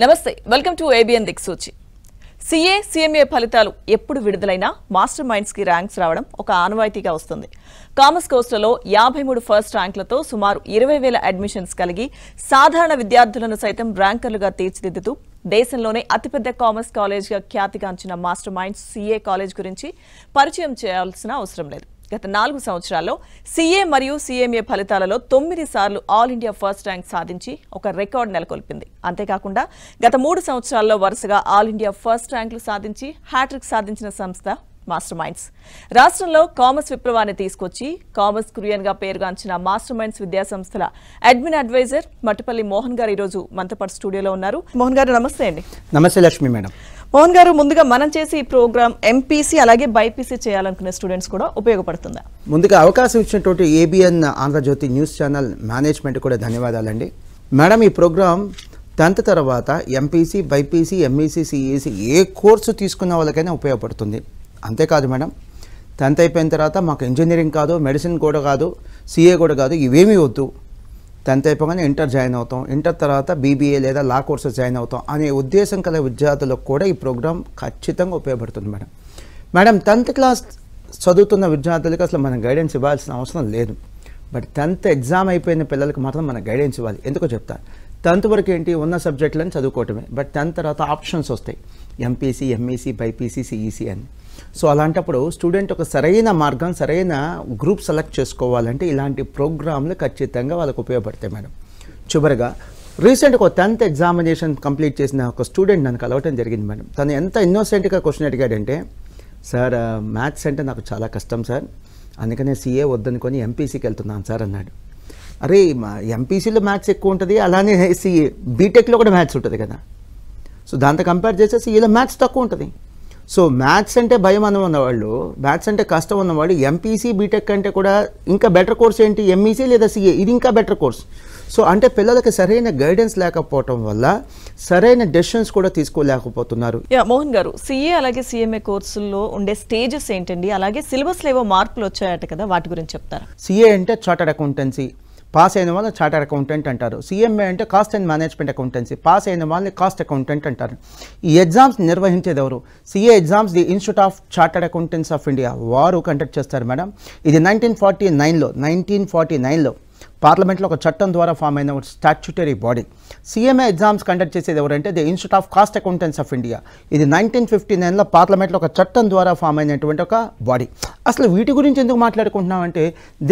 నమస్తే welcome to ABN దిక్సూచి CA సీఎంఏ ఫలితాలు ఎప్పుడు విడుదలైనా మాస్టర్ మైండ్స్ కి ర్యాంక్స్ రావడం ఒక ఆనవాయితీగా వస్తుంది. కామర్స్ కోర్సులలో 53 ఫస్ట్ ర్యాంకులతో సుమారు 20,000 అడ్మిషన్స్ కలిగి సాధారణ విద్యార్థులను సైతం ర్యాంకర్లుగా తీర్చిదిద్దుతూ దేశంలోనే అతిపెద్ద కామర్స్ కాలేజ్గా ఖ్యాతిగాంచిన మాస్టర్ మైండ్స్ సీఏ కాలేజ్ గురించి పరిచయం చేయాల్సిన అవసరం లేదు. గత 4 సంవత్సరాల్లో సీఏ మరియు సీఎంఏ ఫలితాలలో 9 సార్లు ఆల్ ఇండియా ఫస్ట్ ర్యాంక్ సాధించి ఒక రికార్డు నెలకొల్పింది. అంతేకాకుండా గత 3 సంవత్సరాల్లో వరుసగా ఆల్ ఇండియా ఫస్ట్ ర్యాంకులు సాధించి హ్యాట్రిక్ సాధించిన సంస్థ మాస్టర్ మైండ్స్. రాష్ట్రంలో కామర్స్ విప్లవాన్ని తీసుకొచ్చి కామర్స్ కురియన్ గా పేరుగాంచిన మాస్టర్ మైండ్స్ విద్యా సంస్థల అడ్మిన్ అడ్వైజర్ మట్టుపల్లి మోహన్ గారు ఈరోజు మనతో పాటు స్టూడియోలో ఉన్నారు. మోహన్ గారు నమస్తే అండి. నమస్తే లక్ష్మి మేడం. మోహన్ గారు, ముందుగా మనం చేసి ఈ ప్రోగ్రామ్ ఎంపీసీ అలాగే బైపీసీ చేయాలనుకునే స్టూడెంట్స్ కూడా ఉపయోగపడుతుందా? ముందుగా అవకాశం ఇచ్చినటువంటి ABN Andhrajyothi news channel management కూడా ధన్యవాదాలండి. మేడం, ఈ ప్రోగ్రామ్ 10th తర్వాత ఎంపీసీ, బైపీసీ, ఎంఈసీ, సిఈసీ ఏ కోర్సు తీసుకున్న వాళ్ళకైనా ఉపయోగపడుతుంది. అంతేకాదు మేడం, 10th అయిపోయిన తర్వాత మాకు ఇంజనీరింగ్ కాదు, మెడిసిన్ కూడా కాదు, సిఏ కూడా కాదు, ఇవేమీ వద్దు, 10th అయిపోగానే ఇంటర్ జాయిన్ అవుతాం, ఇంటర్ తర్వాత బీబీఏ లేదా లా కోర్సెస్ జాయిన్ అవుతాం అనే ఉద్దేశం కల విద్యార్థులకు కూడా ఈ ప్రోగ్రాం ఖచ్చితంగా ఉపయోగపడుతుంది మేడం. మేడం, 10th క్లాస్ చదువుతున్న విద్యార్థులకు అసలు మనం గైడెన్స్ ఇవ్వాల్సిన అవసరం లేదు. బట్ 10th ఎగ్జామ్ అయిపోయిన పిల్లలకు మాత్రం మనం గైడెన్స్ ఇవ్వాలి. ఎందుకో చెప్తాను. 10th వరకు ఏంటి, ఉన్న సబ్జెక్టులను చదువుకోవటమే. బట్ 10th తర్వాత ఆప్షన్స్ వస్తాయి, ఎంపీసీ, ఎంఈసీ, బైపీసీ, సిఈసీ అని. సో అలాంటప్పుడు స్టూడెంట్ ఒక సరైన మార్గం, సరైన గ్రూప్ సెలెక్ట్ చేసుకోవాలంటే ఇలాంటి ప్రోగ్రాంలు ఖచ్చితంగా వాళ్ళకు ఉపయోగపడతాయి మేడం. చివరిగా రీసెంట్గా ఒక 10th ఎగ్జామినేషన్ కంప్లీట్ చేసిన ఒక స్టూడెంట్ నన్ను కలవటం జరిగింది మేడం. తను ఎంత ఇన్నోసెంట్గా క్వశ్చన్ అడిగాడంటే, సార్ మ్యాథ్స్ అంటే నాకు చాలా కష్టం సార్, అందుకనే సీఏ వద్దనుకొని ఎంపీసీకి వెళ్తున్నాను సార్ అన్నాడు. అరే, ఎంపీసీలో మ్యాథ్స్ ఎక్కువ ఉంటుంది, అలానే సిఏ బీటెక్లో కూడా మ్యాథ్స్ ఉంటుంది కదా. సో దాంతో కంపేర్ చేస్తే సీఏలో మ్యాథ్స్ తక్కువ ఉంటుంది. సో మ్యాథ్స్ అంటే భయం ఉన్నవాళ్ళు, మ్యాథ్స్ అంటే కష్టం ఉన్నవాళ్ళు ఎంపీసీ, బీటెక్ అంటే కూడా ఇంకా బెటర్ కోర్స్ ఏంటి ఎంఈసీ లేదా సిఏ, ఇది ఇంకా బెటర్ కోర్స్. సో అంటే పిల్లలకి సరైన గైడెన్స్ లేకపోవటం వల్ల సరైన డెసిషన్స్ కూడా తీసుకోలేకపోతున్నారు. మోహన్ గారు, సిఏ అలాగే సిఎంఏ కోర్సుల్లో ఉండే స్టేజెస్ ఏంటండి? అలాగే సిలబస్లో ఏవో మార్పులు వచ్చాయట కదా, వాటి గురించి చెప్తారా? సిఏ అంటే చార్టర్డ్ అకౌంటెన్సీ, పాస్ అయిన వాళ్ళు చార్టర్డ్ అకౌంటెంట్ అంటారు. సిఎంఏ అంటే cost and management accountancy, pass అయిన వాళ్ళని కాస్ట్ అకౌంటెంట్ అంటారు. ఈ ఎగ్జామ్స్ నిర్వహించేది ఎవరు? CA exams the institute of chartered accountants of India వారు కండక్ట్ చేస్తారు మేడం. ఇది 1949లో పార్లమెంట్లో ఒక చట్టం ద్వారా ఫామ్ అయిన statutory body. CMA exams conduct చేసేది ఎవరంటే the institute of cost accountants of India. ఇది 1959లో పార్లమెంట్లో ఒక చట్టం ద్వారా ఫామ్ అయినటువంటి ఒక బాడీ. అసలు వీటి గురించి ఎందుకు మాట్లాడుకుంటున్నామంటే,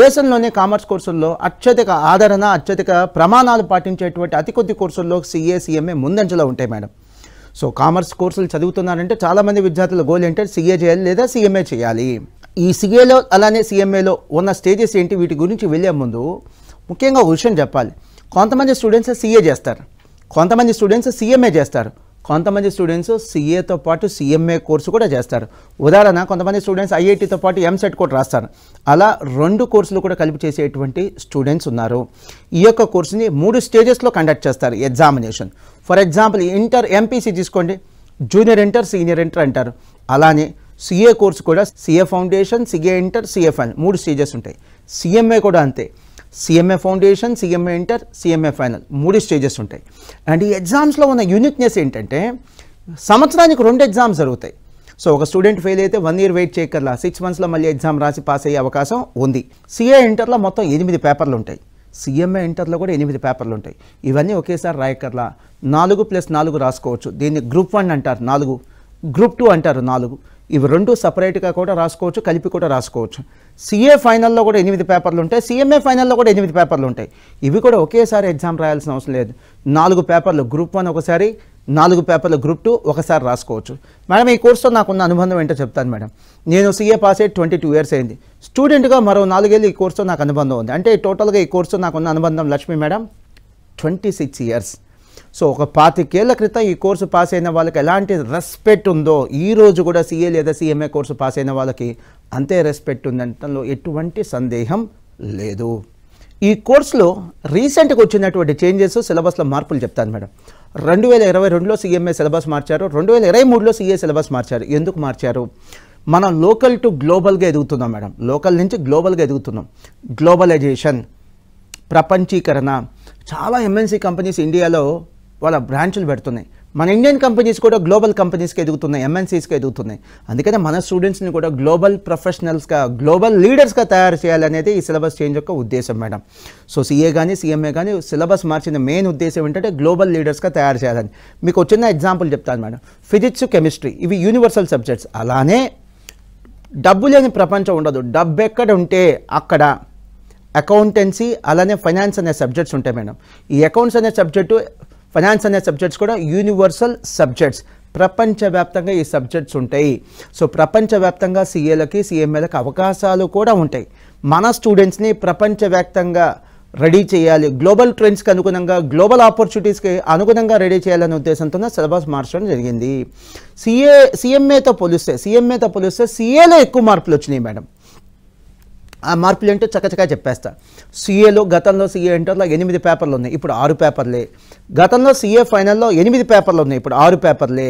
దేశంలోనే కామర్స్ కోర్సుల్లో అత్యధిక ఆదరణ, అత్యధిక ప్రమాణాలు పాటించేటువంటి అతి కొద్ది కోర్సుల్లో సిఏ, సిఎంఏ ముందంజలో ఉంటాయి మేడం. సో కామర్స్ కోర్సులు చదువుతున్నారంటే చాలామంది విద్యార్థుల గోల్ ఏంటంటే సిఏ చేయాలి లేదా సిఎంఏ చేయాలి. ఈ సిఏలో అలానే సిఎంఏలో ఉన్న స్టేజెస్ ఏంటి, వీటి గురించి వెళ్ళే ముందు ముఖ్యంగా ఒక విషయం చెప్పాలి. కొంతమంది స్టూడెంట్స్ సిఏ చేస్తారు, కొంతమంది స్టూడెంట్స్ సిఎంఏ చేస్తారు, కొంతమంది స్టూడెంట్స్ సిఏతో పాటు సిఎంఏ కోర్సు కూడా చేస్తారు. ఉదాహరణ, కొంతమంది స్టూడెంట్స్ ఐఐటీతో పాటు ఎంసెట్ కూడా రాస్తారు. అలా 2 కోర్సులు కూడా కలిపి చేసేటువంటి స్టూడెంట్స్ ఉన్నారు. ఈ యొక్క కోర్సుని 3 స్టేజెస్లో కండక్ట్ చేస్తారు examination. For example, inter MPC తీసుకోండి, జూనియర్ ఇంటర్, సీనియర్ ఇంటర్ అంటారు. అలానే సిఏ కోర్సు కూడా CA foundation, CA inter, CA final 3 stages ఉంటాయి. సిఎంఏ కూడా అంతే, CMA foundation, CMA inter, CMA final 3 stages ఉంటాయి. అండ్ ఈ ఎగ్జామ్స్లో ఉన్న యూనిక్నెస్ ఏంటంటే, సంవత్సరానికి 2 ఎగ్జామ్స్ జరుగుతాయి. సో ఒక స్టూడెంట్ ఫెయిల్ అయితే 1 year వెయిట్ చేయక్కర్లా, 6 monthsలో మళ్ళీ ఎగ్జామ్ రాసి పాస్ అయ్యే అవకాశం ఉంది. సిఏ ఇంటర్లో మొత్తం 8 పేపర్లు ఉంటాయి, సిఎంఏ ఇంటర్లో కూడా 8 పేపర్లు ఉంటాయి. ఇవన్నీ ఒకేసారి రాయక్కర్లా, 4+4 రాసుకోవచ్చు. దీన్ని గ్రూప్ 1 అంటారు 4, గ్రూప్ 2 అంటారు 4. ఇవి 2 సపరేట్గా కూడా రాసుకోవచ్చు, కలిపి కూడా రాసుకోవచ్చు. సిఏ ఫైనల్లో కూడా 8 పేపర్లు ఉంటాయి, సిఎంఏ ఫైనల్లో కూడా 8 పేపర్లు ఉంటాయి. ఇవి కూడా ఒకేసారి ఎగ్జామ్ రాయాల్సిన అవసరం లేదు. 4 పేపర్లు గ్రూప్ 1 ఒకసారి, 4 పేపర్లు గ్రూప్ 2 ఒకసారి రాసుకోవచ్చు. మేడం, ఈ కోర్సుతో నాకున్న అనుబంధం ఏంటో చెప్తాను మేడం. నేను సిఏ పాస్ అయ్యి 22 years అయింది. స్టూడెంట్గా మరో 4 ఏళ్ళు ఈ కోర్సుతో నాకు అనుబంధం ఉంది. అంటే టోటల్గా ఈ కోర్సుతో నాకున్న అనుబంధం లక్ష్మి మేడం 26 years. సో ఒక 25 ఏళ్ల క్రితం ఈ కోర్సు పాస్ అయిన వాళ్ళకి ఎలాంటి రెస్పెక్ట్ ఉందో, ఈ రోజు కూడా సిఏ లేదా సిఎంఏ కోర్సు పాస్ అయిన వాళ్ళకి అంతే రెస్పెక్ట్ ఉందంటంలో ఎటువంటి సందేహం లేదు. ఈ కోర్సులో రీసెంట్గా వచ్చినటువంటి చేంజెస్, సిలబస్లో మార్పులు చెప్తాను మేడం. 2022లో సిఎంఏ సిలబస్ మార్చారు, 2023లో సిఏ సిలబస్ మార్చారు. ఎందుకు మార్చారు? మనం లోకల్ టు గ్లోబల్గా ఎదుగుతున్నాం మేడం, లోకల్ నుంచి గ్లోబల్గా ఎదుగుతున్నాం. గ్లోబలైజేషన్, ప్రపంచీకరణ, చాలా ఎంఎన్సీ కంపెనీస్ ఇండియాలో వాళ్ళ బ్రాంచ్లు పెడుతున్నాయి. మన ఇండియన్ కంపెనీస్ కూడా గ్లోబల్ కంపెనీస్కి ఎదుగుతున్నాయి, ఎంఎన్సీస్కి ఎదుగుతున్నాయి. అందుకనే మన స్టూడెంట్స్ని కూడా గ్లోబల్ ప్రొఫెషనల్స్గా, గ్లోబల్ లీడర్స్గా తయారు చేయాలనేది ఈ సిలబస్ చేంజ్ యొక్క ఉద్దేశం మేడం. సో సిఏ కానీ సిఎంఏ కానీ సిలబస్ మార్చిన మెయిన్ ఉద్దేశం ఏంటంటే గ్లోబల్ లీడర్స్గా తయారు చేయాలని. మీకు ఒక చిన్న ఎగ్జాంపుల్ చెప్తాను మేడం. ఫిజిక్స్, కెమిస్ట్రీ ఇవి యూనివర్సల్ సబ్జెక్ట్స్. అలానే డబ్బు లేని ప్రపంచం ఉండదు. డబ్బు ఎక్కడ ఉంటే అక్కడ అకౌంటెన్సీ అలానే ఫైనాన్స్ అనే సబ్జెక్ట్స్ ఉంటాయి మేడం. ఈ అకౌంట్స్ అనే సబ్జెక్టు, ఫైనాన్స్ అనే సబ్జెక్ట్స్ కూడా యూనివర్సల్ సబ్జెక్ట్స్. ప్రపంచవ్యాప్తంగా ఈ సబ్జెక్ట్స్ ఉంటాయి. సో ప్రపంచవ్యాప్తంగా సిఏలకి సిఎంఏలకి అవకాశాలు కూడా ఉంటాయి. మన స్టూడెంట్స్ని ప్రపంచవ్యాప్తంగా రెడీ చేయాలి, గ్లోబల్ ట్రెండ్స్కి అనుగుణంగా, గ్లోబల్ ఆపర్చునిటీస్కి అనుగుణంగా రెడీ చేయాలనే ఉద్దేశంతోనే సిలబస్ మార్చడం జరిగింది. సిఎంఏతో పోలిస్తే సిఏలో ఎక్కువ మార్పులు వచ్చినాయి మేడం. ఆ మార్పులు ఏంటో చక్కచక్క చెప్పేస్తా. సిఏలో గతంలో సిఏ ఇంటర్లో 8 పేపర్లు ఉన్నాయి, ఇప్పుడు 6 పేపర్లే. గతంలో సిఏ ఫైనల్లో 8 పేపర్లు ఉన్నాయి, ఇప్పుడు 6 పేపర్లే.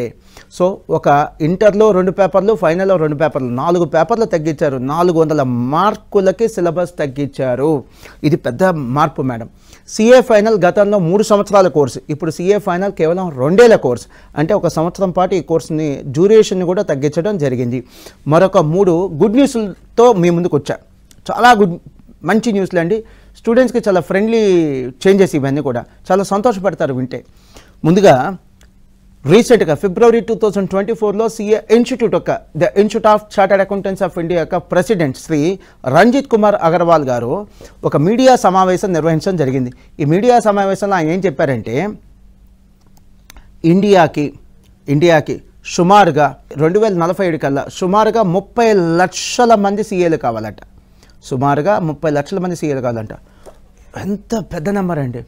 సో ఒక ఇంటర్లో 2 పేపర్లు, ఫైనల్లో 2 పేపర్లు, 4 పేపర్లు తగ్గించారు. 400 మార్కులకి సిలబస్ తగ్గించారు. ఇది పెద్ద మార్పు మేడం. సిఏ ఫైనల్ గతంలో 3 సంవత్సరాల కోర్సు, ఇప్పుడు సిఏ ఫైనల్ కేవలం 2 ఏళ్ల కోర్సు. అంటే 1 సంవత్సరం పాటు ఈ కోర్సుని డ్యూరేషన్ని కూడా తగ్గించడం జరిగింది. మరొక 3 గుడ్ న్యూస్లతో మీ ముందుకు వచ్చా. చాలా మంచి న్యూస్లు అండి. స్టూడెంట్స్కి చాలా ఫ్రెండ్లీ చేంజెస్ ఇవన్నీ కూడా, చాలా సంతోషపడతారు వింటే. ముందుగా రీసెంట్గా ఫిబ్రవరి 2024లో సిఏ ఇన్స్టిట్యూట్ యొక్క the institute of chartered accountants of India యొక్క ప్రెసిడెంట్ శ్రీ రంజిత్ కుమార్ అగర్వాల్ గారు ఒక మీడియా సమావేశం నిర్వహించడం జరిగింది. ఈ మీడియా సమావేశంలో ఆయన ఏం చెప్పారంటే, ఇండియాకి సుమారుగా 2047 కల్లా సుమారుగా 30 లక్షల మంది సీఏలు కావాలట. సుమారుగా 30 లక్షల మంది సీఏలు కావాలంట. ఎంత పెద్ద నెంబర్ అండి,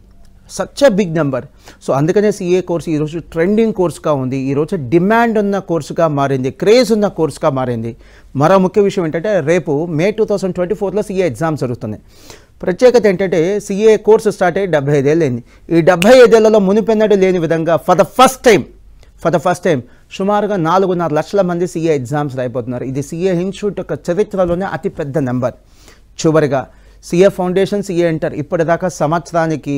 such a big number. So అందుకనే సిఏ కోర్సు ఈరోజు ట్రెండింగ్ కోర్సుగా ఉంది, ఈరోజు డిమాండ్ ఉన్న కోర్సుగా మారింది, క్రేజ్ ఉన్న కోర్సుగా మారింది. మరో ముఖ్య విషయం ఏంటంటే, రేపు మే 2024లో సిఏ ఎగ్జామ్స్ జరుగుతున్నాయి. ప్రత్యేకత ఏంటంటే, సిఏ కోర్సు స్టార్ట్ అయ్యి 75 ఏళ్ళు అయింది. ఈ 75 ఏళ్లలో మునిపెన్నడూ లేని విధంగా ఫర్ ద ఫస్ట్ టైం సుమారుగా 4.5 లక్షల మంది సిఏ ఎగ్జామ్స్ రాయిపోతున్నారు. ఇది సిఏ ఇన్స్టిట్యూట్ యొక్క చరిత్రలోనే అతిపెద్ద నెంబర్. చివరిగా సిఏ ఫౌండేషన్, సిఏ ఇంటర్ ఇప్పటిదాకా సంవత్సరానికి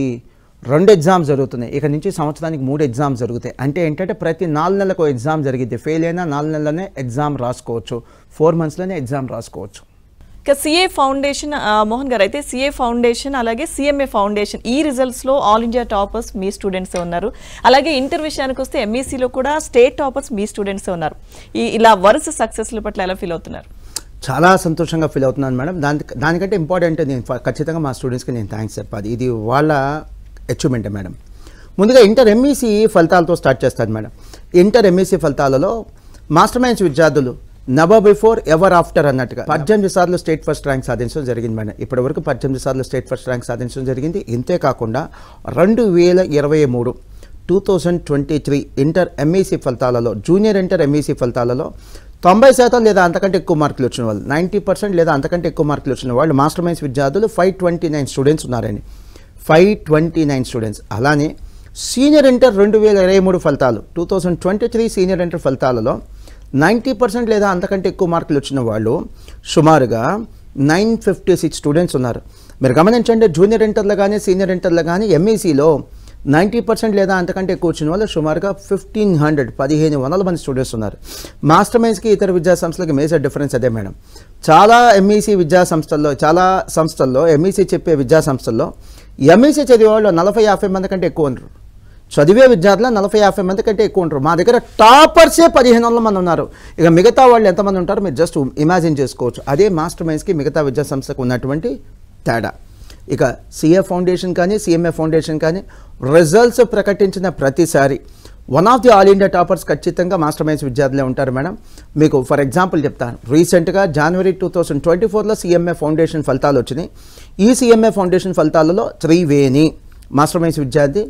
2 ఎగ్జామ్స్ జరుగుతున్నాయి. ఇక నుంచి సంవత్సరానికి 3 ఎగ్జామ్స్ జరుగుతాయి. అంటే ఏంటంటే ప్రతి 4 నెలలకు ఎగ్జామ్ జరిగింది. ఫెయిల్ అయినా 4 నెలలనే ఎగ్జామ్ రాసుకోవచ్చు, 4 మంత్స్లోనే ఎగ్జామ్ రాసుకోవచ్చు. ఇక సిఏ ఫౌండేషన్ మోహన్ గారు, అయితే సిఏ ఫౌండేషన్ అలాగే సిఎంఏ ఫౌండేషన్ ఈ రిజల్ట్స్లో ఆల్ ఇండియా టాపర్స్ మీ స్టూడెంట్స్ ఉన్నారు. అలాగే ఇంటర్ విషయానికి వస్తే ఎంఈసీలో కూడా స్టేట్ టాపర్స్ మీ స్టూడెంట్స్ ఉన్నారు. ఇలా వరుస సక్సెస్ల పట్ల ఎలా ఫీల్ అవుతున్నారు? చాలా సంతోషంగా ఫీల్ అవుతున్నాను మేడం. దానికంటే ఇంపార్టెంట్ నేను ఖచ్చితంగా మా స్టూడెంట్స్కి నేను థ్యాంక్స్ చెప్పాలి. ఇది వాళ్ళ అచీవ్మెంటే మేడం. ముందుగా ఇంటర్ ఎంఈసీ ఫలితాలతో స్టార్ట్ చేస్తాను మేడం. ఇంటర్ ఎంఈసీ ఫలితాలలో మాస్టర్ మైండ్స్ విద్యార్థులు నెవర్ బిఫోర్ ఎవర్ ఆఫ్టర్ అన్నట్టుగా 18 సార్లు స్టేట్ ఫస్ట్ ర్యాంక్ సాధించడం జరిగింది మేడం. ఇప్పటివరకు 18 సార్లు స్టేట్ ఫస్ట్ ర్యాంక్ సాధించడం జరిగింది. ఇంతేకాకుండా 2023 ఇంటర్ ఎంఈసీ ఫలితాలలో, జూనియర్ ఇంటర్ ఎంఈసీ ఫలితాలలో 90% లేదా అంతకంటే ఎక్కువ మార్కులు వచ్చిన వాళ్ళు, 90% లేదా అంతకంటే ఎక్కువ మార్కులు వచ్చిన వాళ్ళు మాస్టర్ మైండ్స్ విద్యార్థులు 529 స్టూడెంట్స్ ఉన్నారండి. 529 స్టూడెంట్స్. అలానే సీనియర్ ఇంటర్ 2023 ఫలితాలు, 2023 సీనియర్ ఇంటర్ ఫలితాలలో 90% లేదా అంతకంటే ఎక్కువ మార్కులు వచ్చిన వాళ్ళు సుమారుగా 956 స్టూడెంట్స్ ఉన్నారు. మీరు గమనించండి, జూనియర్ ఇంటర్లో కానీ సీనియర్ ఇంటర్లో కానీ ఎంఈసీలో 90% లేదా అంతకంటే ఎక్కువ వచ్చిన వాళ్ళు సుమారుగా 1500 మంది స్టూడెంట్స్ ఉన్నారు. మాస్టర్ మైండ్స్కి ఇతర విద్యా సంస్థలకి మేజర్ డిఫరెన్స్ అదే మేడం. చాలా ఎంఈసీ విద్యా సంస్థల్లో, చాలా సంస్థల్లో ఎంఈసీ చెప్పే విద్యా సంస్థల్లో ఎంఈసీ చదివే వాళ్ళు 40-50 మంది కంటే ఎక్కువ ఉంటారు. చదివే విద్యార్థులు 40-50 మంది కంటే ఎక్కువ ఉంటారు. మా దగ్గర టాపర్సే 1500 మంది ఉన్నారు. ఇక మిగతా వాళ్ళు ఎంతమంది ఉంటారో మీరు జస్ట్ ఇమాజిన్ చేసుకోవచ్చు. అదే మాస్టర్ మైండ్స్కి మిగతా విద్యా సంస్థకు ఉన్నటువంటి తేడా. ఇక సిఏ ఫౌండేషన్ కానీ సిఎంఏ ఫౌండేషన్ కానీ రిజల్ట్స్ ప్రకటించిన ప్రతిసారి one of the all India toppers ఖచ్చితంగా మాస్టర్ మైండ్స్ విద్యార్థులే ఉంటారు మేడం. మీకు ఫర్ ఎగ్జాంపుల్ చెప్తాను. రీసెంట్గా జనవరి 2024లో సిఎంఏ ఫౌండేషన్ ఫలితాలు వచ్చినాయి. ఈ సిఎంఏ ఫౌండేషన్ ఫలితాలలో త్రివేణి మాస్టర్ మైండ్స్ విద్యార్థి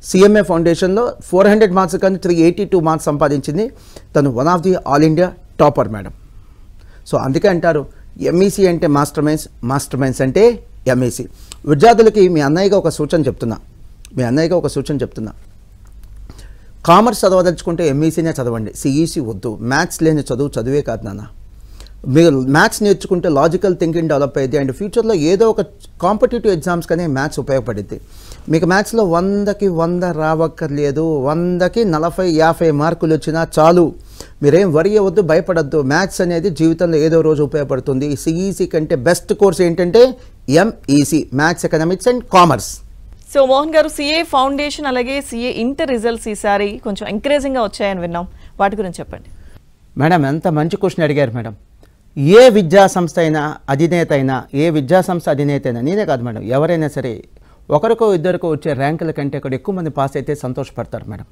సిఎంఏ ఫౌండేషన్లో 400 మార్క్స్ కానీ 382 మార్క్స్ సంపాదించింది. తను one of the all India topper madam. So అందుకే అంటారు ఎంఈసీ అంటే మాస్టర్ మైండ్స్ అంటే ఎంఈసీ. విద్యార్థులకి మీ అన్నయ్యగా ఒక సూచన చెప్తున్నా. కామర్స్ చదవదలుచుకుంటే ఎంఈసీనే చదవండి, సిఈసీ వద్దు. మ్యాథ్స్ లేని చదువే కాదు నాన్న. మీరు మ్యాథ్స్ నేర్చుకుంటే లాజికల్ థింకింగ్ డెవలప్ అయ్యింది అండ్ ఫ్యూచర్లో ఏదో ఒక కాంపిటేటివ్ ఎగ్జామ్స్ కానీ మ్యాథ్స్ ఉపయోగపడుద్ది. మీకు మ్యాథ్స్లో 100కి 100 రావక్కర్లేదు, 100కి 40-50 మార్కులు వచ్చినా చాలు. మీరేం వరి అవ్వద్దు, భయపడద్దు. మ్యాథ్స్ అనేది జీవితంలో ఏదో రోజు ఉపయోగపడుతుంది. సిఈసి కంటే బెస్ట్ కోర్స్ ఏంటంటే MEC, maths economics and commerce. So Mohan గారు, సిఏ ఫౌండేషన్ అలాగే సిఏ ఇంటర్ రిజల్ట్స్ ఈసారి కొంచెం ఎంకరేజింగ్గా వచ్చాయని విన్నాం, వాటి గురించి చెప్పండి. మేడం, ఎంత మంచి క్వశ్చన్ అడిగారు మేడం. ఏ విద్యా సంస్థ అయినా అధినేత అయినా, ఏ విద్యా సంస్థ అధినేత అయినా, నేనే కాదు మేడం, ఎవరైనా సరే ఒకరికో ఇద్దరికో వచ్చే ర్యాంకుల కంటే అక్కడ ఎక్కువ మంది పాస్ అయితే సంతోషపడతారు మేడం.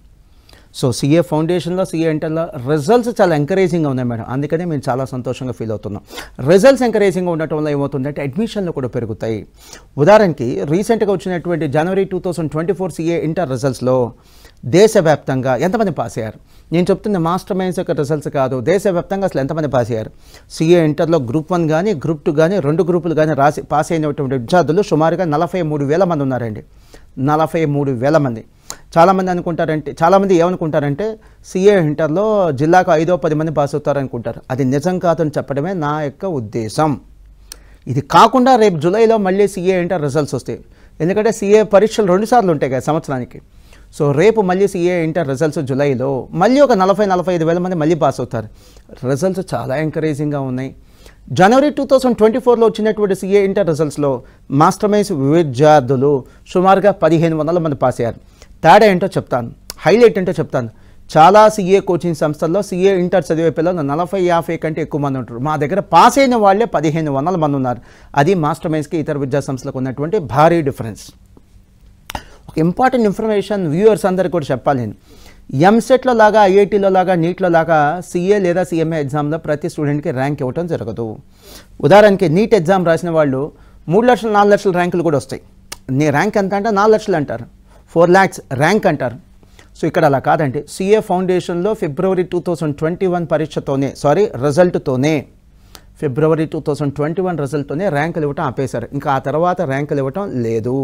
సో సిఏ ఫౌండేషన్లో, సిఏ ఇంటర్లో రిజల్ట్స్ చాలా ఎంకరేజింగ్గా ఉన్నాయి మేడం. అందుకనే మేము చాలా సంతోషంగా ఫీల్ అవుతున్నాం. రిజల్ట్స్ ఎంకరేజింగ్గా ఉండటం వల్ల ఏమవుతుందంటే అడ్మిషన్లు కూడా పెరుగుతాయి. ఉదాహరణకి రీసెంట్గా వచ్చినటువంటి జనవరి 2024 సిఏ ఇంటర్ రిజల్ట్స్లో దేశవ్యాప్తంగా ఎంతమంది పాస్ అయ్యారు? నేను చెప్తున్న మాస్టర్ మైండ్స్ యొక్క రిజల్ట్స్ కాదు, దేశవ్యాప్తంగా అసలు ఎంతమంది పాస్ అయ్యారు? సిఏ ఇంటర్లో గ్రూప్ 1 కానీ గ్రూప్ 2 కానీ 2 గ్రూపులు కానీ రాసి పాస్ అయినటువంటి విద్యార్థులు సుమారుగా 43,000 మంది ఉన్నారండి. 43,000 మంది. చాలామంది ఏమనుకుంటారంటే సిఏ ఇంటర్లో జిల్లాకు 5-10 మంది పాస్ అవుతారనుకుంటారు. అది నిజం కాదని చెప్పడమే నా యొక్క ఉద్దేశం. ఇది కాకుండా రేపు జూలైలో మళ్ళీ సిఏ ఇంటర్ రిజల్ట్స్ వస్తాయి. ఎందుకంటే సిఏ పరీక్షలు 2 సార్లు ఉంటాయి కదా సంవత్సరానికి. సో రేపు మళ్ళీ సిఏ ఇంటర్ రిజల్ట్స్ జూలైలో మళ్ళీ ఒక 40-45,000 మంది మళ్ళీ పాస్ అవుతారు. రిజల్ట్స్ చాలా ఎంకరేజింగ్గా ఉన్నాయి. జనవరి 2024లో వచ్చినటువంటి సిఏ ఇంటర్ రిజల్ట్స్లో మాస్టర్ మైండ్స్ విద్యార్థులు సుమారుగా 1,500 మంది పాస్ అయ్యారు. తేడా ఏంటో చెప్తాను, హైలైట్ ఏంటో చెప్తాను. చాలా సిఏ కోచింగ్ సంస్థల్లో సిఏ ఇంటర్ చదివే పిల్లలు 40-50 కంటే ఎక్కువ మంది ఉంటారు. మా దగ్గర పాస్ అయిన వాళ్ళే 1,500 మంది ఉన్నారు. అది మాస్టర్ మైండ్స్కి ఇతర విద్యా సంస్థలకు ఉన్నటువంటి భారీ డిఫరెన్స్. ఒక ఇంపార్టెంట్ ఇన్ఫర్మేషన్ వ్యూవర్స్ అందరికీ కూడా చెప్పాలి నేను. ఎంసెట్లో లాగా, ఐఐటీలో లాగా, నీట్లో లాగా సిఏ లేదా సిఎంఏ ఎగ్జామ్లో ప్రతి స్టూడెంట్కి ర్యాంక్ ఇవ్వడం జరగదు. ఉదాహరణకి నీట్ ఎగ్జామ్ రాసిన వాళ్ళు 3 లక్షలు 4 లక్షల ర్యాంకులు కూడా వస్తాయి. నీ ర్యాంక్ ఎంత అంటే 4 లక్షలు అంటారు, 4 lakhs ర్యాంక్ అంటారు. సో ఇక్కడ అలా కాదండి. సిఏ ఫౌండేషన్లో ఫిబ్రవరి 2021 రిజల్ట్తోనే ఫిబ్రవరి 2021 రిజల్ట్తోనే ర్యాంకులు ఇవ్వటం ఆపేశారు. ఇంకా ఆ తర్వాత ర్యాంకులు ఇవ్వటం లేదు.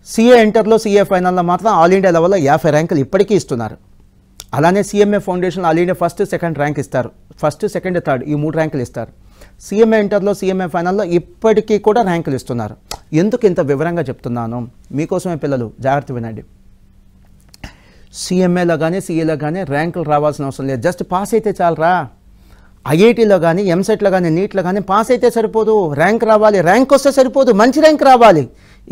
సిఏ ఇంటర్లో, సిఏ ఫైనల్లో మాత్రం ఆల్ ఇండియా లెవెల్లో 50 ర్యాంకులు ఇప్పటికీ ఇస్తున్నారు. అలానే CMA foundation all India 1st, 2nd rank ఇస్తారు. 1st, 2nd, 3rd ఈ 3 ర్యాంకులు ఇస్తారు. సిఎంఏ ఇంటర్లో, సిఎంఏ ఫైనల్లో ఇప్పటికీ కూడా ర్యాంకులు ఇస్తున్నారు. ఎందుకు ఇంత వివరంగా చెప్తున్నాను? మీకోసమే పిల్లలు జాగ్రత్త వినండి. సిఎంఏలో కానీ సిఏలో కానీ ర్యాంకులు రావాల్సిన అవసరం లేదు. జస్ట్ పాస్ అయితే చాలరా. ఐఐటీలో కానీ, ఎంసెట్లో కానీ, నీట్లో కానీ పాస్ అయితే సరిపోదు, ర్యాంక్ రావాలి. ర్యాంక్ వస్తే సరిపోదు, మంచి ర్యాంక్ రావాలి.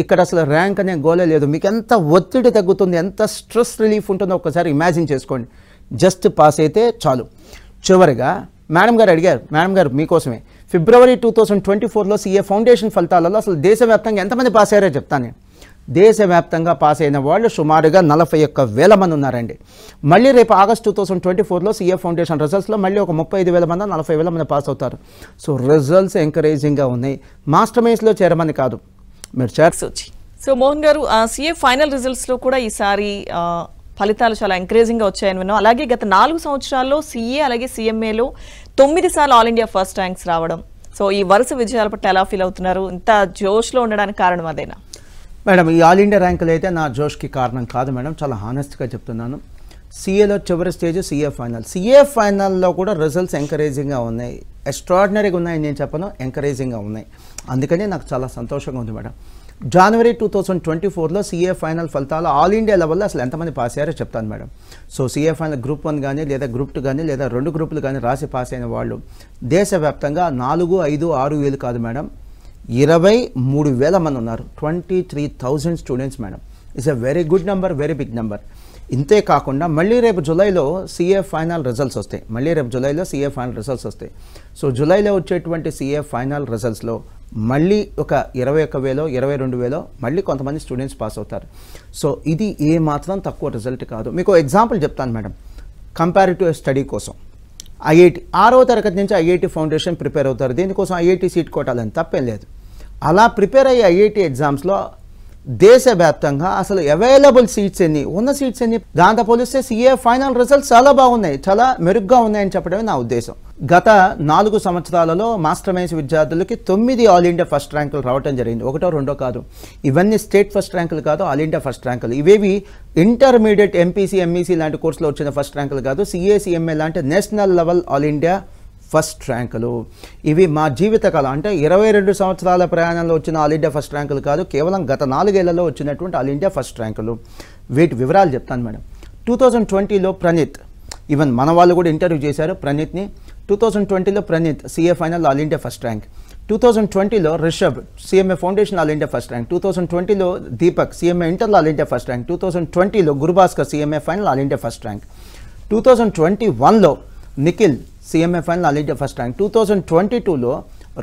ఇక్కడ అసలు ర్యాంక్ అనే గోలే లేదు. మీకు ఎంత ఒత్తిడి తగ్గుతుంది, ఎంత స్ట్రెస్ రిలీఫ్ ఉంటుందో ఒక్కసారి ఇమాజిన్ చేసుకోండి. జస్ట్ పాస్ అయితే చాలు. చివరిగా మేడం గారు అడిగారు, మేడం గారు మీకోసమే ఫిబ్రవరి 2024లో సిఏ ఫౌండేషన్ ఫలితాలలో అసలు దేశవ్యాప్తంగా ఎంతమంది పాస్ అయ్యారో చెప్తాను. దేశవ్యాప్తంగా పాస్ అయిన వాళ్ళు సుమారుగా 41,000 మంది ఉన్నారండి. మళ్ళీ రేపు ఆగస్ట్ 2024లో సిఏ ఫౌండేషన్ రిజల్ట్స్లో మళ్ళీ ఒక 35,000 మంది, 40,000 మంది పాస్ అవుతారు. సో రిజల్ట్స్ ఎంకరేజింగ్గా ఉన్నాయి. మాస్టర్ మైండ్స్లో చేరమని కాదు, మీరు చేర్చొచ్చి. సో మోహన్ గారు, సిఏ ఫైనల్ రిజల్ట్స్లో కూడా ఈసారి ఫలితాలు చాలా ఎంకరేజింగ్గా వచ్చాయని విన్నాం. అలాగే గత 4 సంవత్సరాల్లో సిఏ అలాగే సిఎంఏలో 9 సార్లు ఆల్ ఇండియా ఫస్ట్ ర్యాంక్స్ రావడం. సో ఈ వరుస విజయాల పట్ల ఎలా ఫీల్ అవుతున్నారు? ఇంత జోష్లో ఉండడానికి కారణం అదేనా? మేడం, ఈ ఆల్ ఇండియా ర్యాంకులు అయితే నా జోష్కి కారణం కాదు మేడం, చాలా హానెస్ట్గా చెప్తున్నాను. సిఏలో చివరి స్టేజ్ సిఏ ఫైనల్. సిఏ ఫైనల్లో కూడా రిజల్ట్స్ ఎంకరేజింగ్గా ఉన్నాయి, ఎక్స్ట్రాడినరీగా ఉన్నాయి. నేను చెప్పను, ఎంకరేజింగ్గా ఉన్నాయి. అందుకనే నాకు చాలా సంతోషంగా ఉంది మేడం. జనవరి 2024లో సిఏ ఫైనల్ ఫలితాలు ఆల్ ఇండియా లెవెల్లో అసలు ఎంతమంది పాస్ అయ్యారో చెప్తాను madam. So CA final group 1 కానీ, లేదా గ్రూప్ 2 కానీ, లేదా 2 గ్రూపులు కానీ రాసి పాస్ అయిన వాళ్ళు దేశవ్యాప్తంగా 4, 5, 6 వేలు కాదు మేడం, 23,000 మంది ఉన్నారు. 23,000 students madam. It's a very good number, very big number. ఇంతే కాకుండా మళ్ళీ రేపు జూలైలో సిఏ ఫైనల్ రిజల్ట్స్ వస్తాయి. సో జూలైలో వచ్చేటువంటి సిఏ ఫైనల్ రిజల్ట్స్లో మళ్ళీ ఒక 21,000, 22,000 మళ్ళీ కొంతమంది స్టూడెంట్స్ పాస్ అవుతారు. సో ఇది ఏ మాత్రం తక్కువ రిజల్ట్ కాదు. మీకు ఎగ్జాంపుల్ చెప్తాను మేడం. కంపారిటివ్ స్టడీ కోసం ఐఐటి 6వ తరగతి నుంచి ఐఐటి ఫౌండేషన్ ప్రిపేర్ అవుతారు. దీనికోసం ఐఐటి సీట్ కొట్టాలని తప్పేం లేదు. అలా ప్రిపేర్ అయ్యే ఐఐటి ఎగ్జామ్స్లో దేశవ్యాప్తంగా అసలు అవైలబుల్ సీట్స్ ఎన్ని, ఉన్న సీట్స్ ఎన్ని, దాంతో పోలిస్తే సిఏ ఫైనల్ రిజల్ట్స్ చాలా బాగున్నాయి, చాలా మెరుగ్గా ఉన్నాయని చెప్పడమే నా ఉద్దేశం. గత 4 సంవత్సరాలలో మాస్టర్ మైండ్స్ విద్యార్థులకి 9 ఆల్ ఇండియా ఫస్ట్ ర్యాంకులు రావడం జరిగింది. 1, 2 కాదు. ఇవన్నీ స్టేట్ ఫస్ట్ ర్యాంకులు కాదు, ఆల్ ఇండియా ఫస్ట్ ర్యాంకులు. ఇవేవి ఇంటర్మీడియట్ ఎంపీసీ, ఎంఈసీ లాంటి కోర్సులో వచ్చిన ఫస్ట్ ర్యాంకులు కాదు. సిఏ, సిఎంఏ లాంటి national level all India first ర్యాంకులు. ఇవి మా జీవితకాలం అంటే 22 సంవత్సరాల ప్రయాణంలో వచ్చిన ఆల్ ఇండియా ఫస్ట్ ర్యాంకులు కాదు, కేవలం గత 4 ఏళ్లలో వచ్చినటువంటి ఆల్ ఇండియా ఫస్ట్ ర్యాంకులు. వీటి వివరాలు చెప్తాను మేడం. 2020లో ప్రణీత్, ఈవెన్ మన వాళ్ళు కూడా ఇంటర్వ్యూ చేశారు ప్రణీత్ని. 2020లో Praneeth CA final all India first rank. 2020లో Rishabh CMA foundation all India first rank. 2020లో దీపక్ CMA ఇంటర్లో ఆల్ ఇండియా ఫస్ట్ ర్యాంక్. 2020లో Gurubhaskar CMA final all India first rank. 2021లో Nikhil CMA final all India first rank. 2022లో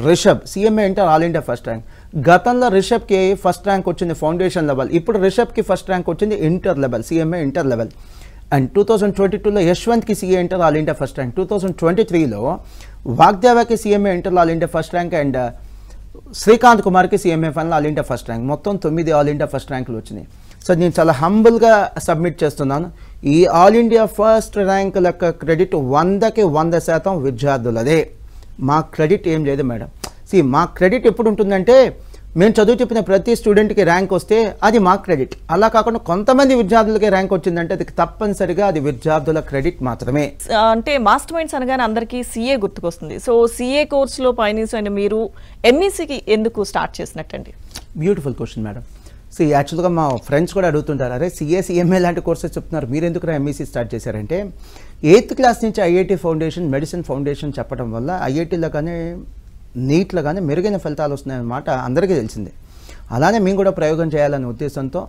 Rishabh CMA inter all India first rank. గతంలో రిషబ్కి first rank వచ్చింది foundation level, ఇప్పుడు రిషబ్కి ఫస్ట్ ర్యాంక్ వచ్చింది inter level, CMA inter level. And 2022లో యశ్వంత్కి CA inter all India first rank. 2023లో వాగ్దేవాకి CMA inter all India first rank and Srikanth కుమార్కి CMA final all India first rank. మొత్తం 9 ఆల్ ఇండియా ఫస్ట్ ర్యాంకులు వచ్చినాయి. సో నేను చాలా హంబుల్గా సబ్మిట్ చేస్తున్నాను. ఈ ఆల్ ఇండియా ఫస్ట్ ర్యాంకుల యొక్క క్రెడిట్ 100కి 100% విద్యార్థులదే. మా క్రెడిట్ ఏం లేదు మేడం. మా క్రెడిట్ ఎప్పుడు ఉంటుందంటే మేము చదువు చెప్పిన ప్రతి స్టూడెంట్కి ర్యాంక్ వస్తే అది మా క్రెడిట్. అలా కాకుండా కొంతమంది విద్యార్థులకి ర్యాంక్ వచ్చిందంటే అది తప్పనిసరిగా అది విద్యార్థుల క్రెడిట్ మాత్రమే. అంటే మాస్టర్ మైండ్స్ అనగానే అందరికీ CA గుర్తుకొస్తుంది. సో CA కోర్సులో పయనించిన మీరు MECకి ఎందుకు స్టార్ట్ చేసినట్టండి? Beautiful question madam. యాక్చువల్గా మా ఫ్రెండ్స్ కూడా అడుగుతుంటారు, అరే CA CMA లాంటి కోర్సెస్ చెప్తున్నారు, మీరు ఎందుకు MEC స్టార్ట్ చేశారంటే 8th క్లాస్ నుంచి IIT ఫౌండేషన్, మెడిసిన్ ఫౌండేషన్ చెప్పడం వల్ల IITలో కానీ నీట్లో కానీ మెరుగైన ఫలితాలు వస్తున్నాయన్నమాట అందరికీ తెలిసిందే. అలానే మేము కూడా ప్రయోగం చేయాలనే ఉద్దేశంతో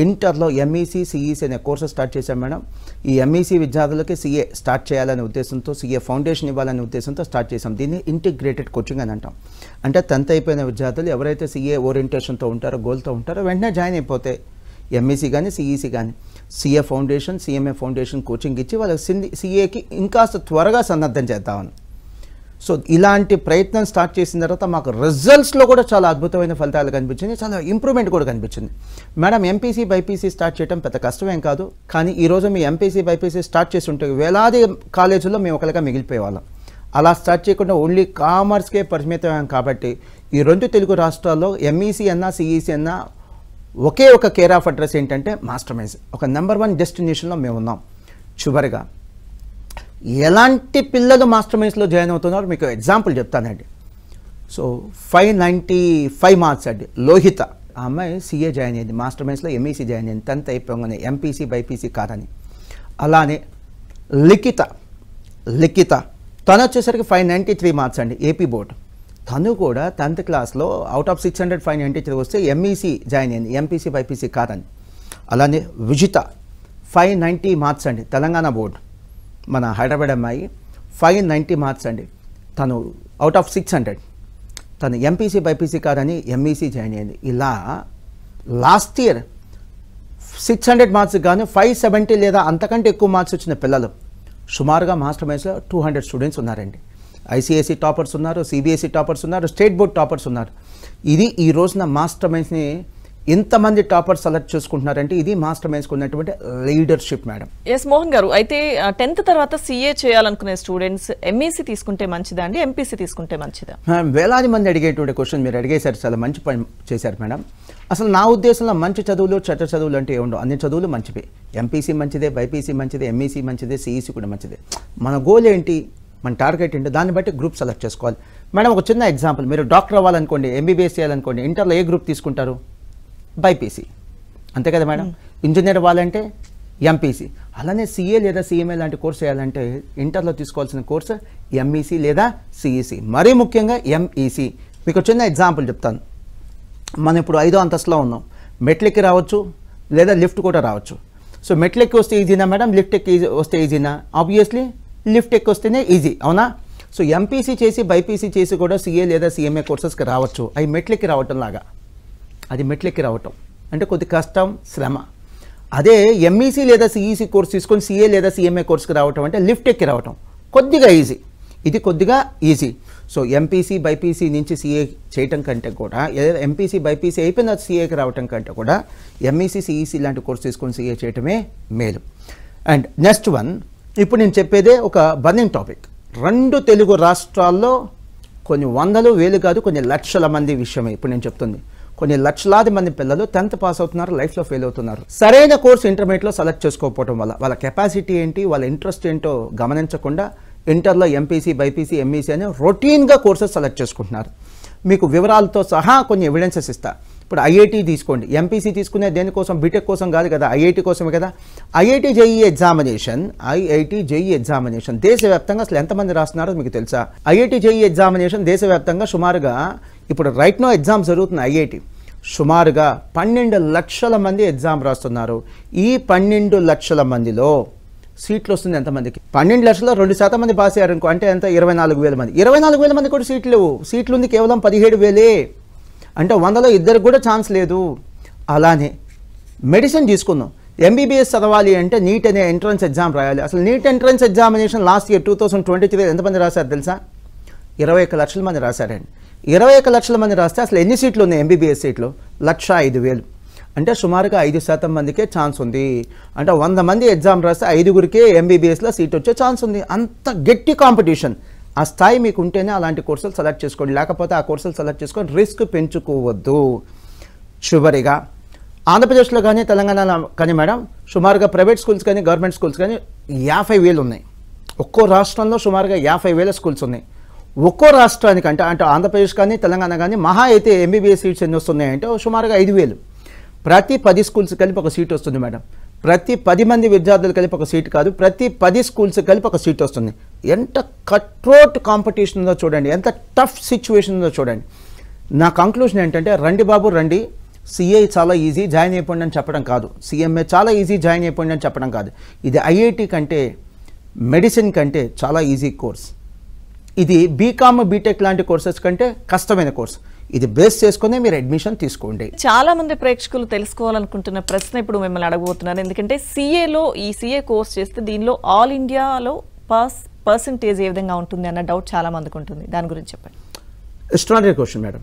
ఇంటర్లో MEC CEC అనే కోర్సెస్ స్టార్ట్ చేశాం మేడం. ఈ MEC విద్యార్థులకి CA స్టార్ట్ చేయాలనే ఉద్దేశంతో, CA ఫౌండేషన్ ఇవ్వాలనే ఉద్దేశంతో స్టార్ట్ చేసాం. దీన్ని ఇంటిగ్రేటెడ్ కోచింగ్ అని అంటాం. అంటే 10th అయిపోయిన విద్యార్థులు ఎవరైతే CA ఓరియంటేషన్తో ఉంటారో, గోల్తో ఉంటారో వెంటనే జాయిన్ అయిపోతే MEC కానీ CEC కానీ CA foundation, CMA foundation coaching ఇచ్చి వాళ్ళకి CAకి ఇంకాస్త త్వరగా సన్నద్ధం చేద్దామని. సో ఇలాంటి ప్రయత్నం స్టార్ట్ చేసిన తర్వాత మాకు రిజల్ట్స్లో కూడా చాలా అద్భుతమైన ఫలితాలు కనిపించింది, చాలా ఇంప్రూవ్మెంట్ కూడా కనిపించింది. మేడం MPC BPC స్టార్ట్ చేయడం పెద్ద కష్టమేం కాదు, కానీ ఈరోజు మీ MPC BPC స్టార్ట్ చేసి ఉంటే వేలాది కాలేజీల్లో మేము ఒకరిగా మిగిలిపోయేవాళ్ళం. అలా స్టార్ట్ చేయకుండా ఓన్లీ కామర్స్కే పరిమితమయ్యాం. కాబట్టి ఈ 2 తెలుగు రాష్ట్రాల్లో MEC అన్నా CEC అన్నా ఒకే ఒక కేర్ ఆఫ్ అడ్రస్ ఏంటంటే మాస్టర్ మైండ్స్. ఒక నెంబర్ 1 డెస్టినేషన్లో మేము ఉన్నాం. చివరిగా ఎలాంటి పిల్లలు మాస్టర్ మైండ్స్లో జాయిన్ అవుతున్నారో మీకు ఎగ్జాంపుల్ చెప్తానండి. సో 595 మార్క్స్ అండి లోహిత, ఆ అమ్మాయి CA జాయిన్ అయింది, మాస్టర్ మైండ్స్లో MEC జాయిన్ అయింది 10th అయిపోగానే, MPC BPC కాదని. అలానే లిఖిత తను వచ్చేసరికి 593 మార్క్స్ అండి AP బోర్డ్. తను కూడా 10th క్లాస్లో అవుట్ ఆఫ్ 600 593 వస్తే MEC జాయిన్ అయింది, MPC BPC కాదని. అలానే విజిత 590 మార్క్స్ అండి, తెలంగాణ బోర్డ్, మన హైదరాబాద్ అమ్మాయి 590 మార్క్స్ అండి. తను అవుట్ ఆఫ్ 600, తను MPC BPC కాదని MEC జాయిన్ అయింది. ఇలా లాస్ట్ ఇయర్ 600 మార్క్స్ గాను 570 లేదా అంతకంటే ఎక్కువ మార్క్స్ వచ్చిన పిల్లలు సుమారుగా మాస్టర్ మైండ్స్లో 200 స్టూడెంట్స్ ఉన్నారండి. ICSE టాపర్స్ ఉన్నారు, CBSE టాపర్స్ ఉన్నారు, స్టేట్ బోర్డ్ టాపర్స్ ఉన్నారు. ఇది ఈ రోజున మాస్టర్ మైండ్స్ని ఇంతమంది టాపర్స్ సెలెక్ట్ చేసుకుంటున్నారంటే ఇది మాస్టర్ మైండ్స్కి ఉన్నటువంటి లీడర్షిప్ మేడం. ఎస్ మోహన్ గారు, అయితే 10th తర్వాత CA చేయాలనుకునే స్టూడెంట్స్ MEC తీసుకుంటే మంచిదా అండి, MPC తీసుకుంటే మంచిదా? వేలాది మంది అడిగేటువంటి క్వశ్చన్ మీరు అడిగేశారు, చాలా మంచి పని చేశారు మేడం. అసలు నా ఉద్దేశంలో మంచి చదువులు చెడ్డ చదువులు అంటే ఏముండవు, అన్ని చదువులు మంచివే. MPC మంచిదే, BPC మంచిదే, MEC మంచిదే, CEC కూడా మంచిదే. మన గోల్ ఏంటి, మన టార్గెట్ ఏంటి, దాన్ని బట్టి గ్రూప్ సెలెక్ట్ చేసుకోవాలి మేడం. ఒక చిన్న ఎగ్జాంపుల్, మీరు డాక్టర్ అవ్వాలనుకోండి, MBBS చేయాలనుకోండి, ఇంటర్లో ఏ గ్రూప్ తీసుకుంటారు? BPC, అంతే కదా మేడం. ఇంజనీర్ అవ్వాలంటే MPC. అలానే CA లేదా CMA లాంటి కోర్సు చేయాలంటే ఇంటర్లో తీసుకోవాల్సిన కోర్సు MEC లేదా CEC, మరీ ముఖ్యంగా MEC. మీకు చిన్న ఎగ్జాంపుల్ చెప్తాను. మనం ఇప్పుడు 5వ అంతస్తులో ఉన్నాం, మెట్లెక్కి రావచ్చు లేదా లిఫ్ట్ కూడా రావచ్చు. సో మెట్లెక్కి వస్తే ఈజీనా మేడం, లిఫ్ట్ ఎక్కి వస్తే ఈజీనా? ఆబ్వియస్లీ లిఫ్ట్ ఎక్కి వస్తేనే ఈజీ, అవునా? సో MPC చేసి BPC చేసి కూడా CA లేదా CMA కోర్సెస్కి రావచ్చు. అవి మెట్లెక్కి రావటం లాగా, అది మెట్లెక్కి రావటం అంటే కొద్ది కష్టం, శ్రమ. అదే MEC లేదా CEC కోర్స్ తీసుకొని CA లేదా CMA కోర్స్కి రావటం అంటే లిఫ్ట్ ఎక్కి రావటం కొద్దిగా ఈజీ, ఇది కొద్దిగా ఈజీ. సో MPC BPC నుంచి CA చేయటం కంటే కూడా, MPC BPC అయిపోయిన CAకి రావటం కంటే కూడా MEC CEC లాంటి కోర్స్ తీసుకొని CA చేయటమే మేలు. అండ్ నెక్స్ట్ వన్, ఇప్పుడు నేను చెప్పేదే ఒక బర్నింగ్ టాపిక్. 2 తెలుగు రాష్ట్రాల్లో కొన్ని వందలు వేలు కాదు, కొన్ని లక్షల మంది విషయమే ఇప్పుడు నేను చెప్తుంది. కొన్ని లక్షలాది మంది పిల్లలు 10th పాస్ అవుతున్నారు, లైఫ్లో ఫెయిల్ అవుతున్నారు. సరైన కోర్సు ఇంటర్మీడియట్లో సెలెక్ట్ చేసుకోకపోవడం వల్ల వాళ్ళ కెపాసిటీ ఏంటి, వాళ్ళ ఇంట్రెస్ట్ ఏంటో గమనించకుండా ఇంటర్లో ఎంపీసీ బైపీసీ ఎంఈసీ అని రొటీన్గా కోర్సెస్ సెలెక్ట్ చేసుకుంటున్నారు. మీకు వివరాలతో సహా కొన్ని ఎవిడెన్సెస్ ఇస్తా. ఇప్పుడు ఐఐటీ తీసుకోండి, ఎంపీసీ తీసుకునే దేనికోసం, బీటెక్ కోసం కాదు కదా, ఐఐటీ కోసమే కదా. ఐఐటీ జేఈ ఎగ్జామినేషన్ దేశవ్యాప్తంగా అసలు ఎంతమంది రాస్తున్నారో మీకు తెలుసా? ఐఐటీ జేఈ ఎగ్జామినేషన్ దేశవ్యాప్తంగా సుమారుగా ఇప్పుడు రైట్ నో ఎగ్జామ్ జరుగుతుంది. ఐఐటీ సుమారుగా 12 లక్షల మంది ఎగ్జామ్ రాస్తున్నారు. ఈ 12 లక్షల మందిలో సీట్లు వస్తుంది ఎంతమందికి? 12 లక్షల్లో 2% మంది పాస్ అయ్యారు అనుకో, అంటే ఎంత? 24,000 మంది. 24,000 మంది కూడా సీట్లు లేవు. సీట్లు ఉంది కేవలం 17,000. అంటే 100లో ఇద్దరికి కూడా ఛాన్స్ లేదు. అలానే మెడిసిన్ తీసుకుందాం. ఎంబీబీఎస్ చదవాలి అంటే నీట్ అనే ఎంట్రన్స్ ఎగ్జామ్ రాయాలి. అసలు neat entrance examination last year 2023 ఎంతమంది రాశారు తెలుసా? 21 లక్షల మంది రాశారండి. 21 లక్షల మంది రాస్తే అసలు ఎన్ని సీట్లు ఉన్నాయి ఎంబీబీఎస్ సీట్లు? 1,05,000. అంటే సుమారుగా 5% మందికే ఛాన్స్ ఉంది. అంటే 100 మంది ఎగ్జామ్ రాస్తే 5గురికే ఎంబీబీఎస్లో సీట్ వచ్చే ఛాన్స్ ఉంది. అంత గట్టి కాంపిటీషన్. ఆ స్థాయి మీకు ఉంటేనే అలాంటి కోర్సులు సెలెక్ట్ చేసుకోండి, లేకపోతే ఆ కోర్సులు సెలెక్ట్ చేసుకొని రిస్క్ పెంచుకోవద్దు. చివరిగా ఆంధ్రప్రదేశ్లో కానీ తెలంగాణలో కానీ మేడం సుమారుగా ప్రైవేట్ స్కూల్స్ కానీ గవర్నమెంట్ స్కూల్స్ కానీ 50,000 ఉన్నాయి. ఒక్కో రాష్ట్రంలో సుమారుగా 50,000 స్కూల్స్ ఉన్నాయి. ఒక్కో రాష్ట్రానికి అంటే ఆంధ్రప్రదేశ్ కానీ తెలంగాణ కానీ మహా అయితే ఎంబీబీఎస్ సీట్స్ ఎన్ని వస్తున్నాయంటే సుమారుగా 5,000. ప్రతి 10 స్కూల్స్ కలిపి ఒక సీట్ వస్తుంది మేడం. ప్రతి 10 మంది విద్యార్థులు కలిపి ఒక సీట్ కాదు, ప్రతి 10 స్కూల్స్ కలిపి ఒక సీట్ వస్తుంది. ఎంత కట్రోట్ కాంపిటీషన్ ఉందో చూడండి, ఎంత టఫ్ సిచ్యువేషన్ ఉందో చూడండి. నా కంక్లూషన్ ఏంటంటే రండి బాబు రండి, సిఏ చాలా ఈజీ జాయిన్ అయిపోండి అని చెప్పడం కాదు, సిఎంఏ చాలా ఈజీ జాయిన్ అయిపోండి అని చెప్పడం కాదు. ఇది ఐఐటి కంటే మెడిసిన్ కంటే చాలా ఈజీ కోర్స్. ఇది బీకామ్ బీటెక్ లాంటి కోర్సెస్ కంటే కష్టమైన కోర్స్. ఇది బేస్ చేసుకునే మీరు అడ్మిషన్ తీసుకోండి. చాలా మంది ప్రేక్షకులు తెలుసుకోవాలనుకుంటున్న ప్రశ్న ఇప్పుడు మిమ్మల్ని అడగబోతున్నారు. ఎందుకంటే సిఏలో ఈ సిఏ కోర్స్ చేస్తే దీనిలో ఆల్ ఇండియాలో పర్సంటేజ్ ఏ విధంగా ఉంటుంది అన్న డౌట్ చాలా మందికి ఉంటుంది. దాని గురించి చెప్పండి. Extraordinary question madam.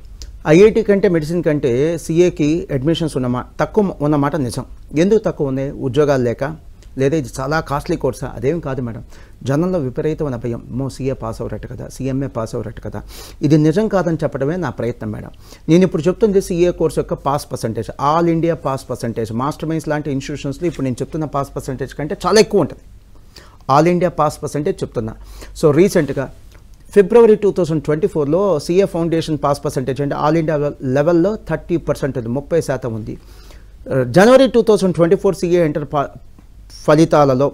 ఐఐటి కంటే మెడిసిన్ కంటే సిఏకి అడ్మిషన్స్ తక్కువ ఉన్నమాట నిజం. ఎందుకు తక్కువ ఉన్నాయి? ఉద్యోగాలు లేక, లేదా ఇది చాలా కాస్ట్లీ కోర్సా? అదేం కాదు మేడం. జనంలో విపరీతమైన భయం, సీఏ పాస్ అవరట్టు కదా, సిఎంఏ పాస్ అవరట్టు కదా. ఇది నిజం కాదని చెప్పడమే నా ప్రయత్నం మేడం. నేను ఇప్పుడు చెప్తుంది సిఏ కోర్స్ యొక్క pass percentage, all India pass percentage. Master Minds లాంటి ఇన్స్టిట్యూషన్స్లో ఇప్పుడు నేను చెప్తున్న పాస్ పర్సంటేజ్ కంటే చాలా ఎక్కువ ఉంటుంది. ఆల్ ఇండియా పాస్ పర్సంటేజ్ చెప్తున్నా. సో రీసెంట్గా ఫిబ్రవరి 2024లో సిఏ ఫౌండేషన్ పాస్ పర్సంటేజ్ అంటే ఆల్ ఇండియా లెవెల్లో 30% ఉంది, 30% ఉంది. జనవరి 2024 సిఏ ఇంటర్ ఫలితాలలో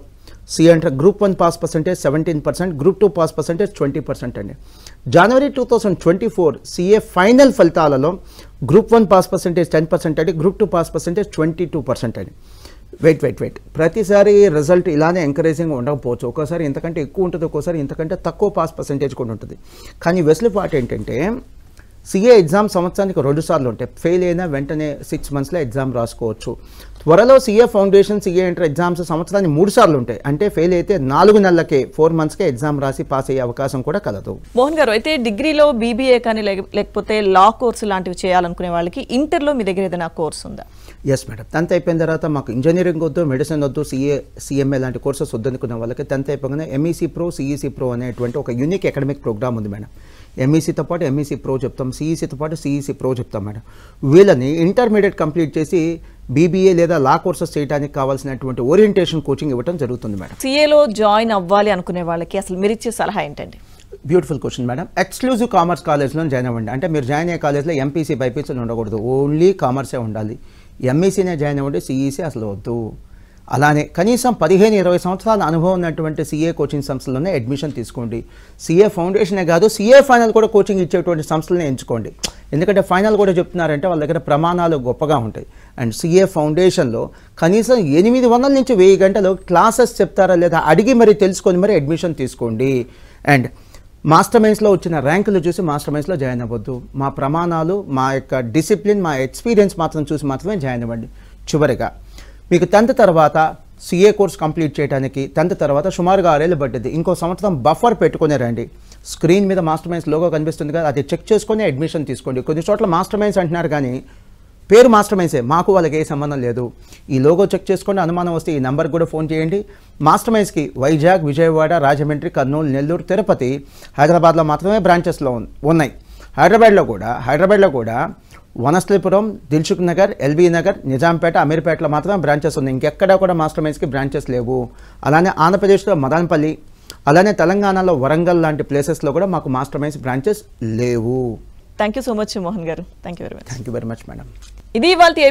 CA inter group 1 pass percentage 17%, group 2 pass percentage 20% అండి. జనవరి 2024 సిఏ ఫైనల్ ఫలితాలలో గ్రూప్ 1 పాస్ పర్సంటేజ్ 10% అండి, గ్రూప్ 2 పాస్ పర్సంటేజ్ 22% అండి. వెయిట్ ప్రతిసారి రిజల్ట్ ఇలానే ఎంకరేజింగ్ ఉండకపోవచ్చు. ఒక్కోసారి ఇంతకంటే ఎక్కువ ఉంటుంది, ఒక్కోసారి ఇంతకంటే తక్కువ పాస్ పర్సంటేజ్ కూడా ఉంటుంది. కానీ వెసులుబాటు ఏంటంటే సిఏ ఎగ్జామ్ సంవత్సరానికి 2 సార్లు ఉంటాయి. ఫెయిల్ అయినా వెంటనే 6 మంత్స్లో ఎగ్జామ్ రాసుకోవచ్చు. త్వరలో CA foundation CA inter exams సంవత్సరానికి 3 సార్లు ఉంటాయి. అంటే ఫెయిల్ అయితే 4 నెలలకే 4 మంత్స్కే ఎగ్జామ్ రాసి పాస్ అయ్యే అవకాశం కూడా కలదు. మోహన్ గారు, అయితే డిగ్రీలో బీబీఏ కానీ లేకపోతే లా కోర్సు లాంటివి చేయాలనుకునే వాళ్ళకి ఇంటర్లో మీ దగ్గర ఏదైనా కోర్సు ఉందా? Yes madam. 10th అయిపోయిన తర్వాత మాకు ఇంజనీరింగ్ వద్దు, మెడిసిన్ వద్దు, సిఏ సిఎంఏ లాంటి కోర్సెస్ వద్దనుకున్న వాళ్ళకి 10th అయిపోగానే ఎంఈసీ ప్రో, సిఈసీ ప్రో అనేటువంటి ఒక యూనిక్ అకాడమిక్ ప్రోగ్రామ్ ఉంది మేడం. ఎంఈసీతో పాటు ఎంఈసీ ప్రో చెప్తాం, సిఈసీతో పాటు సిఈసీ ప్రో చెప్తాం మేడం. వీళ్ళని ఇంటర్మీడియట్ కంప్లీట్ చేసి బీబీఏ లేదా లా కోర్సెస్ చేయడానికి కావాల్సినటువంటి ఓరియంటేషన్ కోచింగ్ ఇవ్వడం జరుగుతుంది మేడం. సిఏలో జాయిన్ అవ్వాలి అనుకునే వాళ్ళకి అసలు మీరు ఇచ్చే సలహా ఏంటండి? Beautiful question madam. Exclusive commerce కాలేజ్లో జాయిన్ అవ్వండి. అంటే మీరు జాయిన్ అయ్యే కాలేజ్లో ఎంపీసీ బైపీసీ ఉండకూడదు, ఓన్లీ కామర్సే ఉండాలి. ఎంఈసీనే జాయిన్ అవ్వండి, సిఈసీ అసలు వద్దు. అలానే కనీసం 15-20 సంవత్సరాల అనుభవం ఉన్నటువంటి సిఏ కోచింగ్ సంస్థలోనే అడ్మిషన్ తీసుకోండి. సిఏ ఫౌండేషనే కాదు, సిఏ ఫైనల్ కూడా కోచింగ్ ఇచ్చేటువంటి సంస్థలనే ఎంచుకోండి. ఎందుకంటే ఫైనల్ కూడా చెప్తున్నారంటే వాళ్ళ దగ్గర ప్రమాణాలు గొప్పగా ఉంటాయి. అండ్ సిఏ ఫౌండేషన్లో కనీసం 800 నుంచి 1000 గంటలు క్లాసెస్ చెప్తారా లేదా అడిగి మరి తెలుసుకొని మరి అడ్మిషన్ తీసుకోండి. అండ్ మాస్టర్ మైన్స్లో వచ్చిన ర్యాంకులు చూసి మాస్టర్ మైన్స్లో జాయిన్ అవ్వద్దు. మా ప్రమాణాలు, మా యొక్క డిసిప్లిన్, మా ఎక్స్పీరియన్స్ మాత్రం చూసి మాత్రమే జాయిన్ అవ్వండి. చివరిగా మీకు 10th తర్వాత సిఏ కోర్స్ కంప్లీట్ చేయడానికి 10th తర్వాత సుమారుగా 6 ఏళ్ళు పట్టింది. ఇంకో సంవత్సరం బఫర్ పెట్టుకునే రండి. స్క్రీన్ మీద మాస్టర్ మైన్స్ లోగో కనిపిస్తుంది కదా, అది చెక్ చేసుకొని అడ్మిషన్ తీసుకోండి. కొన్ని చోట్ల మాస్టర్ మైన్స్ అంటున్నారు కానీ పేరు మాస్టర్ మైన్సే, మాకు వాళ్ళకి ఏ సంబంధం లేదు. ఈ లోగో చెక్ చేసుకోండి. అనుమానం వస్తే ఈ నెంబర్కి కూడా ఫోన్ చేయండి. మాస్టర్ మైన్స్కి వైజాగ్, విజయవాడ, రాజమండ్రి, కర్నూలు, నెల్లూరు, తిరుపతి, హైదరాబాద్లో మాత్రమే బ్రాంచెస్లో ఉన్నాయి. హైదరాబాద్లో కూడా వనస్థలిపురం, దిల్సుఖ్ నగర్, ఎల్బీ నగర్, నిజాంపేట, అమీర్పేటలో మాత్రమే బ్రాంచెస్ ఉన్నాయి. ఇంకెక్కడా కూడా మాస్టర్ మైన్స్కి బ్రాంచెస్ లేవు. అలానే ఆంధ్రప్రదేశ్లో మదనపల్లి, అలానే తెలంగాణలో వరంగల్ లాంటి ప్లేసెస్లో కూడా మాకు మాస్టర్ మైండ్స్ బ్రాంచెస్ లేవు. Thank you so much Mohan garu. Thank you very much. Thank you very much madam. ఇది ఇవాల్టి